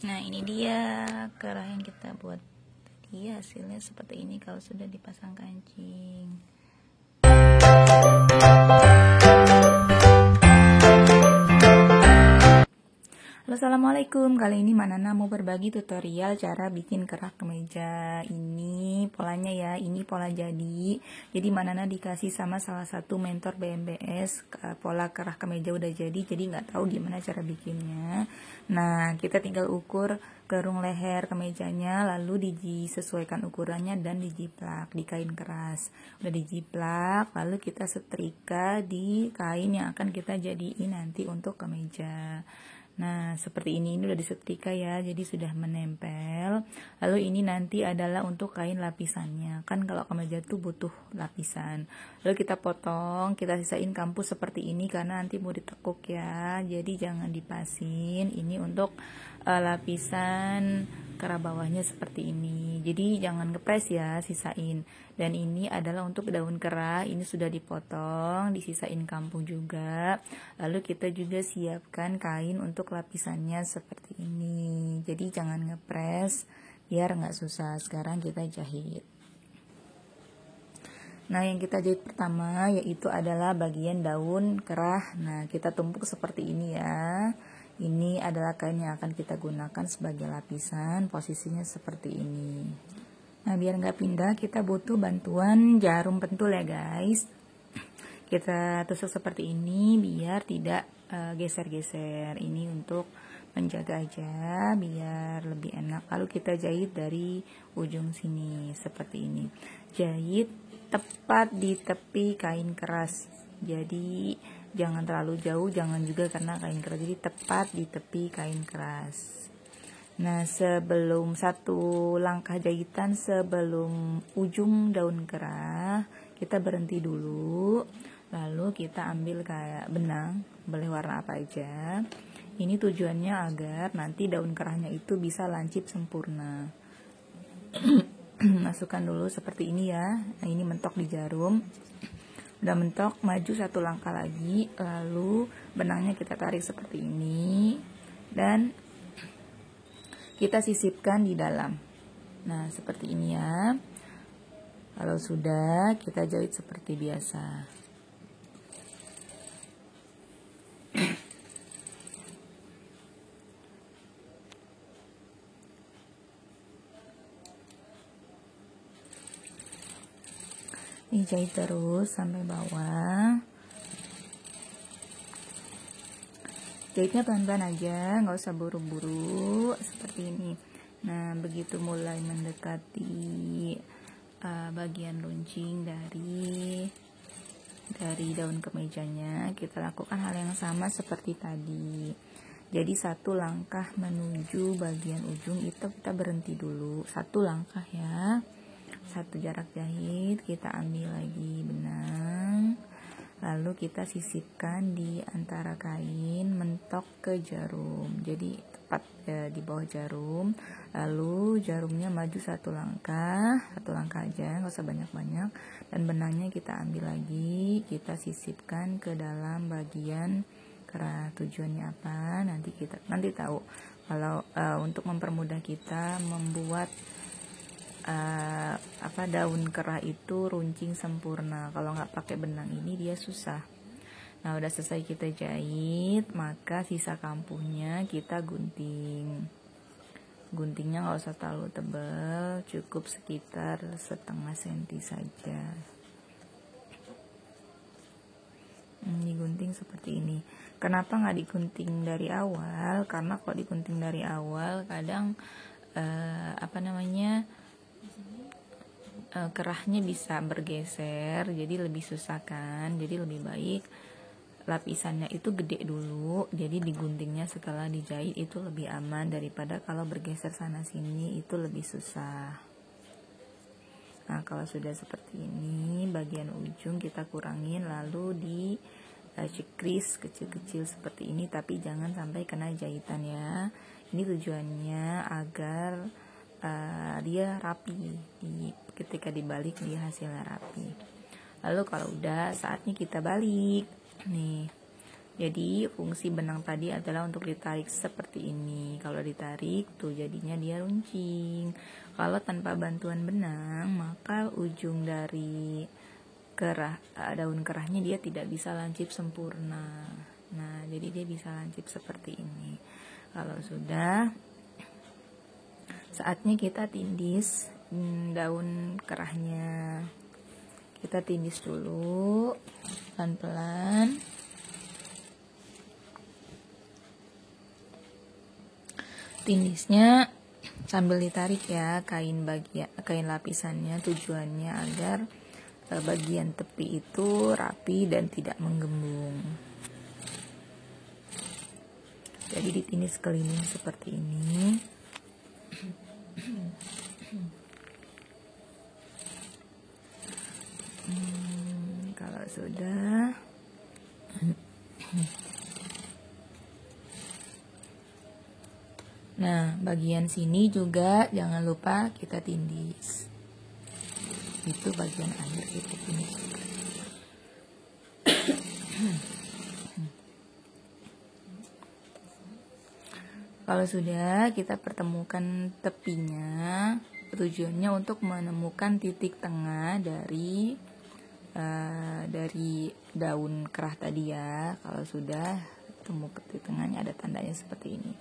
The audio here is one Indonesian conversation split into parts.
Nah, ini dia kerah yang kita buat tadi. Hasilnya seperti ini kalau sudah dipasang kancing. Halo, assalamualaikum. Kali ini Manana mau berbagi tutorial cara bikin kerah kemeja. Ini polanya ya, ini pola jadi. Jadi Manana dikasih sama salah satu mentor BMBS pola kerah kemeja udah jadi nggak tahu gimana cara bikinnya. Nah, kita tinggal ukur kerung leher kemejanya, lalu disesuaikan ukurannya dan dijiplak di kain keras. Udah dijiplak, lalu kita setrika di kain yang akan kita jadiin nanti untuk kemeja. Nah, seperti ini udah disetrika ya, jadi sudah menempel. Lalu ini nanti adalah untuk kain lapisannya. Kan kalau kemeja tuh butuh lapisan. Lalu kita potong, kita sisain kampus seperti ini karena nanti mau ditekuk ya. Jadi jangan dipasin. Ini untuk lapisan kerah bawahnya seperti ini. Jadi jangan ngepres ya, sisain. Dan ini adalah untuk daun kerah, ini sudah dipotong, disisain kampung juga. Lalu kita juga siapkan kain untuk lapisannya seperti ini. Jadi jangan ngepres biar nggak susah. Sekarang kita jahit. Nah, yang kita jahit pertama yaitu adalah bagian daun kerah. Nah, kita tumpuk seperti ini ya. Ini adalah kain yang akan kita gunakan sebagai lapisan, posisinya seperti ini. Nah, biar nggak pindah kita butuh bantuan jarum pentul ya guys. Kita tusuk seperti ini biar tidak geser-geser. Ini untuk menjaga aja biar lebih enak. Lalu kita jahit dari ujung sini seperti ini. Jahit tepat di tepi kain keras. Jadi jangan terlalu jauh, jangan juga karena kain keras. Jadi tepat di tepi kain keras. Nah, sebelum satu langkah jahitan sebelum ujung daun kerah, kita berhenti dulu. Lalu kita ambil kayak benang, boleh warna apa aja. Ini tujuannya agar nanti daun kerahnya itu bisa lancip sempurna. Masukkan dulu seperti ini ya. Nah, ini mentok di jarum. Udah mentok, maju satu langkah lagi, lalu benangnya kita tarik seperti ini dan kita sisipkan di dalam. Nah, seperti ini ya. Kalau sudah, kita jahit seperti biasa. Ini jahit terus sampai bawah. Jahitnya pelan-pelan aja, nggak usah buru-buru seperti ini. Nah, begitu mulai mendekati bagian runcing dari daun kemejanya, kita lakukan hal yang sama seperti tadi. Jadi satu langkah menuju bagian ujung itu kita berhenti dulu, satu langkah ya. Satu jarak jahit, kita ambil lagi benang, lalu kita sisipkan di antara kain, mentok ke jarum, jadi tepat di bawah jarum. Lalu jarumnya maju satu langkah aja, nggak usah banyak-banyak, dan benangnya kita ambil lagi, kita sisipkan ke dalam bagian kerah. Tujuannya apa? Nanti tahu. Kalau untuk mempermudah kita membuat daun kerah itu runcing sempurna. Kalau nggak pakai benang ini dia susah. Nah, udah selesai kita jahit, maka sisa kampuhnya kita gunting. Guntingnya nggak usah terlalu tebal, cukup sekitar setengah senti saja. Digunting seperti ini. Kenapa nggak digunting dari awal? Karena kalau digunting dari awal kadang kerahnya bisa bergeser, jadi lebih susah kan. Jadi lebih baik lapisannya itu gede dulu, jadi diguntingnya setelah dijahit itu lebih aman daripada kalau bergeser sana sini itu lebih susah. Nah, kalau sudah seperti ini, bagian ujung kita kurangin, lalu di cikris kecil-kecil seperti ini, tapi jangan sampai kena jahitan ya. Ini tujuannya agar dia rapi, ketika dibalik dia hasilnya rapi. Lalu kalau udah, saatnya kita balik nih. Jadi fungsi benang tadi adalah untuk ditarik seperti ini. Kalau ditarik tuh jadinya dia runcing. Kalau tanpa bantuan benang, maka ujung dari daun kerahnya dia tidak bisa lancip sempurna. Nah, jadi dia bisa lancip seperti ini. Kalau sudah, saatnya kita tindis daun kerahnya. Kita tindis dulu pelan-pelan. Tindisnya sambil ditarik ya kain lapisannya, tujuannya agar bagian tepi itu rapi dan tidak menggembung. Jadi ditindis keliling seperti ini. Kalau sudah, nah bagian sini juga jangan lupa kita tindis. Itu bagian akhir kita tindis. Kalau sudah, kita pertemukan tepinya. Tujuannya untuk menemukan titik tengah dari daun kerah tadi ya. Kalau sudah temu titik tengahnya, ada tandanya seperti ini.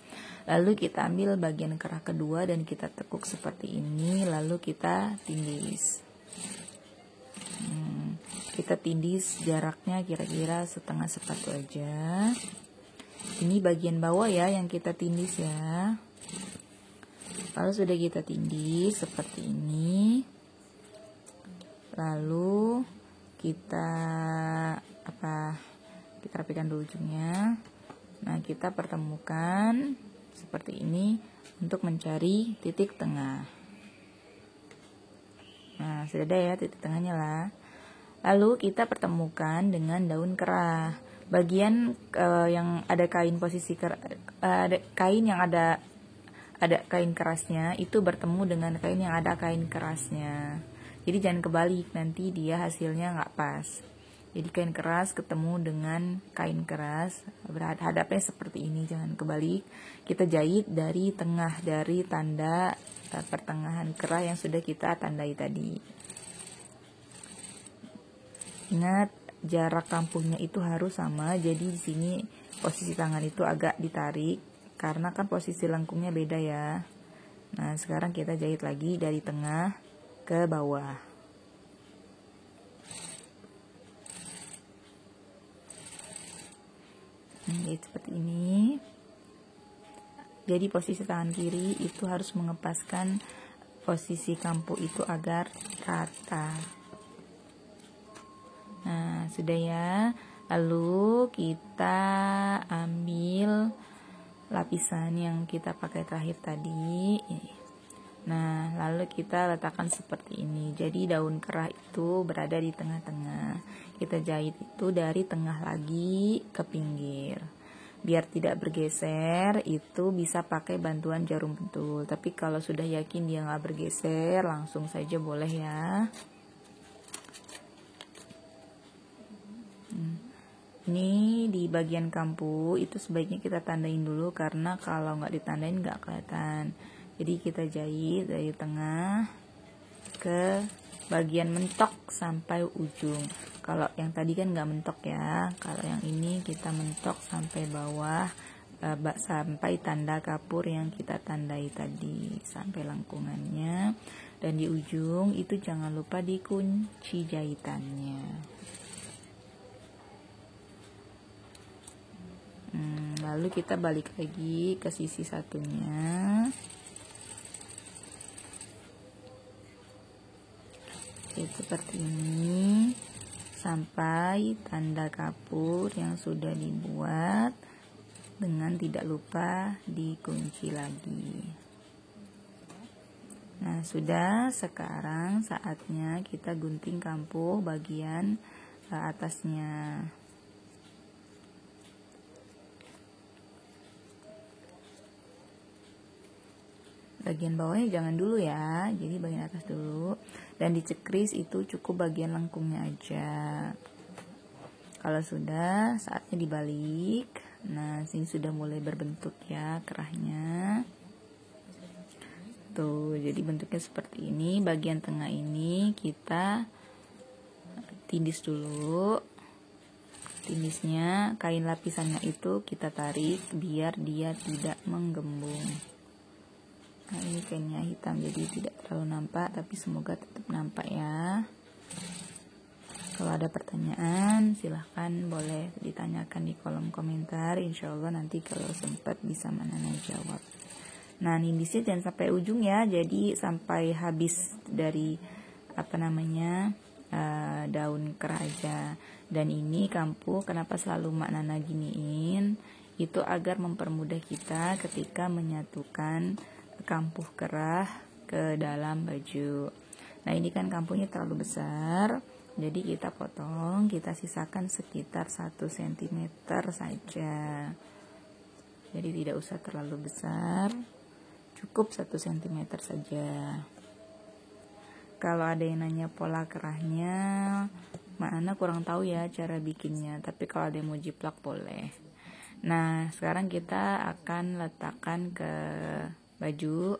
Lalu kita ambil bagian kerah kedua dan kita tekuk seperti ini. Lalu kita tindis. Kita tindis jaraknya kira-kira setengah sepatu aja. Ini bagian bawah ya yang kita tindis ya. Kalau sudah kita tindis seperti ini, lalu kita rapikan dulu ujungnya. Nah, kita pertemukan seperti ini untuk mencari titik tengah. Nah, sudah ada ya titik tengahnya lah. Lalu kita pertemukan dengan daun kerah. Bagian yang ada kain ada kain yang ada kain kerasnya itu bertemu dengan kain yang ada kain kerasnya. Jadi jangan kebalik, nanti dia hasilnya nggak pas. Jadi kain keras ketemu dengan kain keras, hadapnya seperti ini, jangan kebalik. Kita jahit dari tengah dari tanda pertengahan kerah yang sudah kita tandai tadi. Ingat, jarak kampungnya itu harus sama. Jadi di sini posisi tangan itu agak ditarik karena kan posisi lengkungnya beda ya. Nah, sekarang kita jahit lagi dari tengah ke bawah. Jahit seperti ini. Jadi posisi tangan kiri itu harus mengepaskan posisi kampu itu agar rata. Nah, sudah ya. Lalu kita ambil lapisan yang kita pakai terakhir tadi. Nah, lalu kita letakkan seperti ini. Jadi daun kerah itu berada di tengah-tengah. Kita jahit itu dari tengah lagi ke pinggir. Biar tidak bergeser, itu bisa pakai bantuan jarum pentul. Tapi kalau sudah yakin dia nggak bergeser, langsung saja boleh ya. Ini di bagian kampu itu sebaiknya kita tandain dulu karena kalau nggak ditandain nggak kelihatan. Jadi kita jahit dari tengah ke bagian mentok sampai ujung. Kalau yang tadi kan nggak mentok ya. Kalau yang ini kita mentok sampai bawah, sampai tanda kapur yang kita tandai tadi, sampai lengkungannya. Dan di ujung itu jangan lupa dikunci jahitannya. Lalu kita balik lagi ke sisi satunya. Seperti ini sampai tanda kapur yang sudah dibuat, dengan tidak lupa dikunci lagi. Nah, sudah. Sekarang saatnya kita gunting kampu bagian atasnya. Bagian bawahnya jangan dulu ya, jadi bagian atas dulu. Dan dicekris itu cukup bagian lengkungnya aja. Kalau sudah, saatnya dibalik. Nah, ini sudah mulai berbentuk ya kerahnya. Tuh, jadi bentuknya seperti ini. Bagian tengah ini kita tindis dulu. Tindisnya, kain lapisannya itu kita tarik biar dia tidak menggembung. Nah, ini kainnya hitam jadi tidak terlalu nampak, tapi semoga tetap nampak ya. Kalau ada pertanyaan silahkan boleh ditanyakan di kolom komentar. Insya Allah nanti kalau sempat bisa Manana jawab. Nah, nindisnya jangan sampai ujung ya, jadi sampai habis dari daun kerah aja. Dan ini kampuh kenapa selalu Mak Nana giniin, itu agar mempermudah kita ketika menyatukan kampuh kerah ke dalam baju. Nah, ini kan kampuhnya terlalu besar, jadi kita potong, kita sisakan sekitar 1 cm saja. Jadi tidak usah terlalu besar, cukup 1 cm saja. Kalau ada yang nanya pola kerahnya, Mak Nana kurang tahu ya cara bikinnya, tapi kalau ada yang mau jiplak boleh. Nah, sekarang kita akan letakkan ke baju.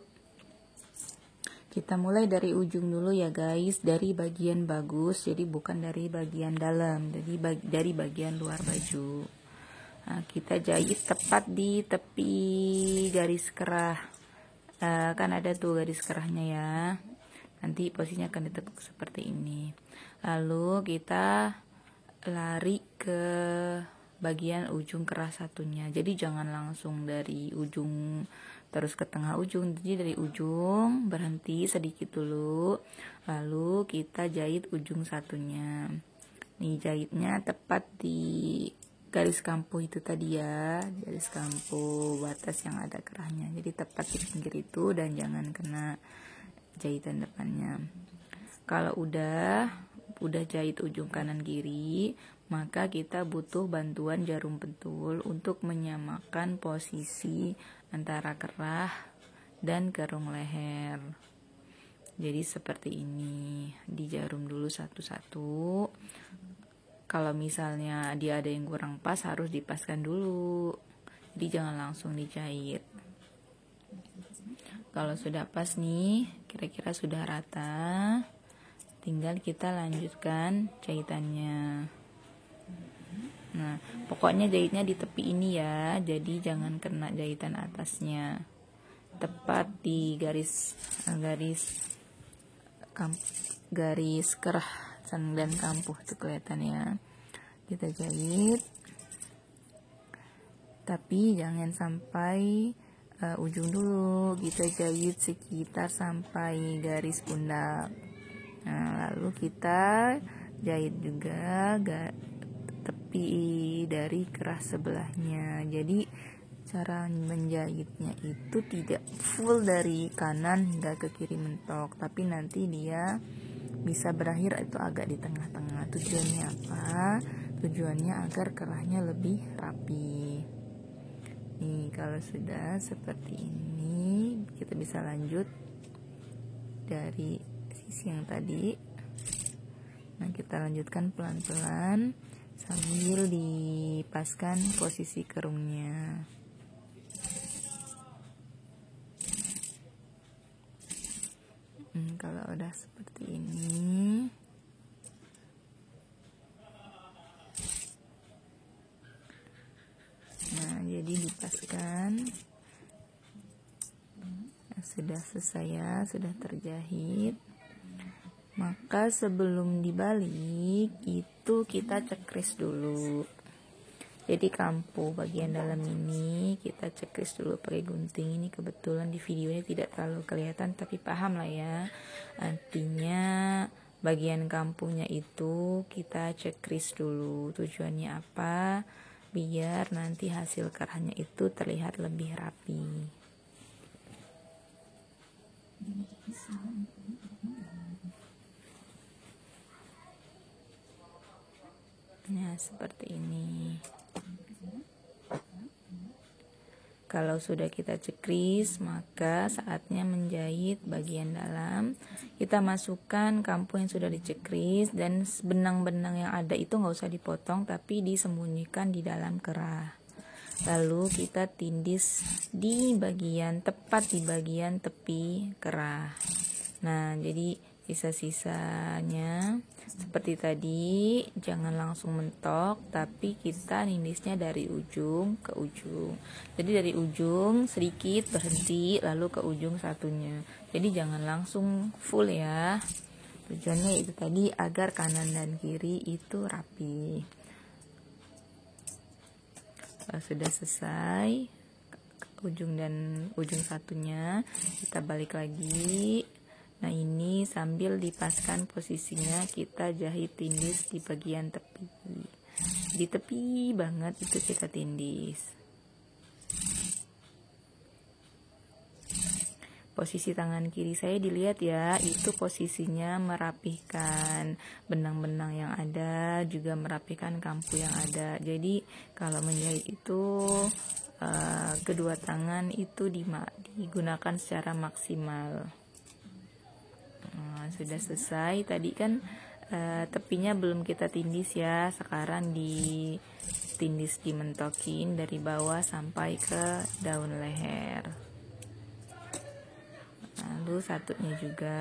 Kita mulai dari ujung dulu ya guys, dari bagian bagus, jadi bukan dari bagian dalam, jadi dari bagian luar baju. Nah, kita jahit tepat di tepi garis kerah. Kan ada tuh garis kerahnya ya. Nanti posisinya akan ditekuk seperti ini. Lalu kita lari ke bagian ujung kerah satunya. Jadi jangan langsung dari ujung terus ke tengah ujung. Jadi dari ujung berhenti sedikit dulu. Lalu kita jahit ujung satunya. Nih jahitnya tepat di garis kampuh itu tadi ya. Garis kampuh batas yang ada kerahnya. Jadi tepat di pinggir itu dan jangan kena jahitan depannya. Kalau udah jahit ujung kanan kiri, maka kita butuh bantuan jarum pentul untuk menyamakan posisi antara kerah dan kerung leher. Jadi seperti ini, dijarum dulu satu-satu. Kalau misalnya dia ada yang kurang pas, harus dipaskan dulu. Jadi jangan langsung dijahit. Kalau sudah pas nih, kira-kira sudah rata, tinggal kita lanjutkan jahitannya. Nah, pokoknya jahitnya di tepi ini ya, jadi jangan kena jahitan atasnya. Tepat di garis kerah dan kampuh itu kelihatan ya. Kita jahit, tapi jangan sampai ujung dulu, kita jahit sekitar sampai garis pundak. Nah, lalu kita jahit juga tepi dari kerah sebelahnya. Jadi cara menjahitnya itu tidak full dari kanan hingga ke kiri mentok, tapi nanti dia bisa berakhir itu agak di tengah-tengah. Tujuannya apa? Tujuannya agar kerahnya lebih rapi. Nih, kalau sudah seperti ini, kita bisa lanjut dari sisi yang tadi. Nah, kita lanjutkan pelan-pelan sambil dipaskan posisi kerungnya. Kalau udah seperti ini, nah jadi dipaskan. Sudah selesai ya, sudah terjahit. Maka sebelum dibalik itu kita cekris dulu. Jadi kampuh bagian dalam ini kita cekris dulu pakai gunting. Ini kebetulan di videonya tidak terlalu kelihatan, tapi paham lah ya. Artinya bagian kampuhnya itu kita cekris dulu. Tujuannya apa? Biar nanti hasil kerahnya itu terlihat lebih rapi. Nah, seperti ini. kalau sudah kita cekris, maka saatnya menjahit bagian dalam. Kita masukkan kampu yang sudah dicekris, dan benang-benang yang ada itu nggak usah dipotong, tapi disembunyikan di dalam kerah. Lalu kita tindis tepat di bagian tepi kerah. Nah, jadi sisa-sisanya seperti tadi, jangan langsung mentok, tapi kita nindisnya dari ujung ke ujung. Jadi dari ujung sedikit berhenti, lalu ke ujung satunya. Jadi jangan langsung full ya. Tujuannya itu tadi agar kanan dan kiri itu rapi. Kalau sudah selesai ujung dan ujung satunya, kita balik lagi. Nah, ini sambil dipaskan posisinya, kita jahit tindis di bagian tepi. Di tepi banget itu kita tindis. Posisi tangan kiri saya dilihat ya, itu posisinya merapihkan benang-benang yang ada, juga merapihkan kampu yang ada. Jadi kalau menjahit itu kedua tangan itu digunakan secara maksimal. Sudah selesai. Tadi kan tepinya belum kita tindis ya, sekarang ditindis, dimentokin dari bawah sampai ke daun leher. Lalu satunya juga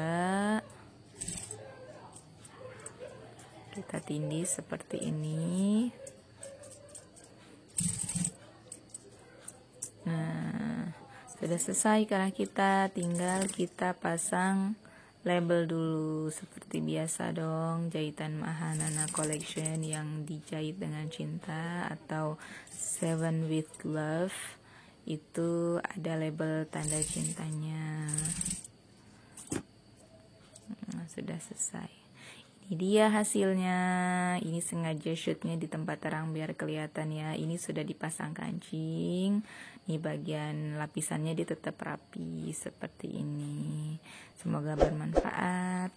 kita tindis seperti ini. Nah, sudah selesai, karena kita tinggal pasang label dulu seperti biasa dong, jahitan Mahanana Collection yang dijahit dengan cinta atau 7 with Love, itu ada label tanda cintanya. Nah, sudah selesai. Ini dia hasilnya. Ini sengaja shootnya di tempat terang biar kelihatan ya. Ini sudah dipasang kancing. Ini bagian lapisannya dia tetap rapi seperti ini. Semoga bermanfaat.